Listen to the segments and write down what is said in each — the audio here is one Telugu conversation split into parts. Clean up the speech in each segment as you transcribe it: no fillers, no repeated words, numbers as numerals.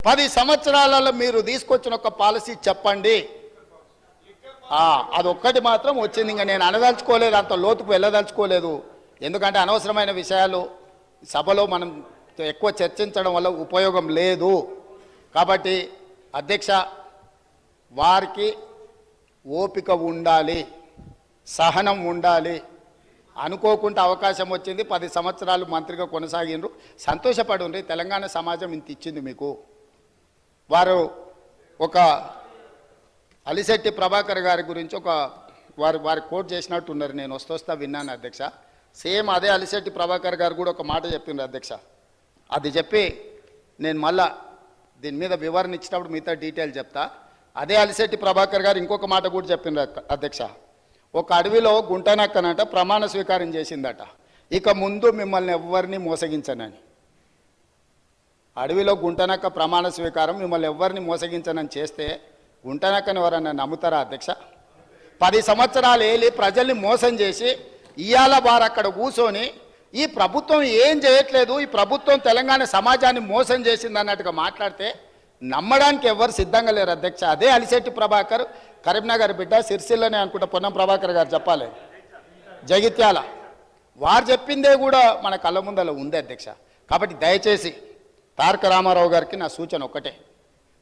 10 సంవత్సరాలలో మీరు తీసుకొచ్చిన ఒక పాలసీ చెప్పండి. అదొక్కటి మాత్రం వచ్చింది. ఇంకా నేను అనదలుచుకోలేదు, అంత లోతుకు వెళ్ళదలుచుకోలేదు. ఎందుకంటే అనవసరమైన విషయాలు సభలో మనం ఎక్కువ చర్చించడం వల్ల ఉపయోగం లేదు. కాబట్టి అధ్యక్ష, వారికి ఓపిక ఉండాలి, సహనం ఉండాలి. అనుకోకుండా అవకాశం వచ్చింది, 10 సంవత్సరాలు మంత్రిగా కొనసాగిండ్రు, సంతోషపడుండ్రి. తెలంగాణ సమాజం ఇంత ఇచ్చింది మీకు. వారు ఒక అలిశెట్టి ప్రభాకర్ గారి గురించి వారి కోట్ చేసినట్టు ఉన్నారు. నేను వస్తా విన్నాను అధ్యక్ష. సేమ్ అదే అలిశెట్టి ప్రభాకర్ గారు కూడా ఒక మాట చెప్పిండ్రు అధ్యక్ష. అది చెప్పి నేను మళ్ళా దీని మీద వివరణ ఇచ్చినప్పుడు మిగతా డీటెయిల్ చెప్తా. అదే అలిశెట్టి ప్రభాకర్ గారు ఇంకొక మాట కూడా చెప్పిండ్రు అధ్యక్ష. ఒక అడవిలో గుంటనక్కనంట ప్రమాణ స్వీకారం చేసిందట, ఇక ముందు మిమ్మల్ని ఎవరిని మోసగించనని. అడవిలో గుంటనక్క ప్రమాణ స్వీకారం, మిమ్మల్ని ఎవరిని మోసగించనని చేస్తే గుంటనక్కని ఎవరన్నా నమ్ముతారా అధ్యక్ష? 10 సంవత్సరాలు ఏలి ప్రజల్ని మోసం చేసి ఇవాళ వారు అక్కడ కూర్చొని ఈ ప్రభుత్వం ఏం చేయట్లేదు, ఈ ప్రభుత్వం తెలంగాణ సమాజాన్ని మోసం చేసింది అన్నట్టుగా మాట్లాడితే నమ్మడానికి ఎవరు సిద్ధంగా లేరు అధ్యక్ష. అదే అలిశెట్టి ప్రభాకర్, కరీంనగర్ బిడ్డ, సిరిసిల్లనే అనుకుంటా పొన్నం ప్రభాకర్ గారు చెప్పాలి, జగిత్యాల. వారు చెప్పిందే కూడా మన కళ్ళ ముందర ఉంది అధ్యక్ష. కాబట్టి దయచేసి తారక రామారావు గారికి నా సూచన ఒక్కటే.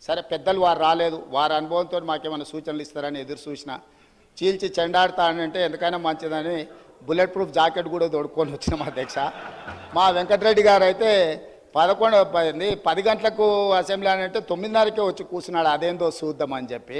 సరే, పెద్దలు వారు రాలేదు, వారి అనుభవంతో మాకేమైనా సూచనలు ఇస్తారని ఎదురు చూసిన, చీల్చి చెండాడుతా అంటే ఎందుకైనా మంచిదని బుల్లెట్ ప్రూఫ్ జాకెట్ కూడా తొడుక్కొని వచ్చినాం అధ్యక్ష. మా వెంకటరెడ్డి గారు అయితే 10 గంటలకు అసెంబ్లీ అని అంటే 9:30కే వచ్చి కూర్చున్నాడు, అదేందో చూద్దామని చెప్పి.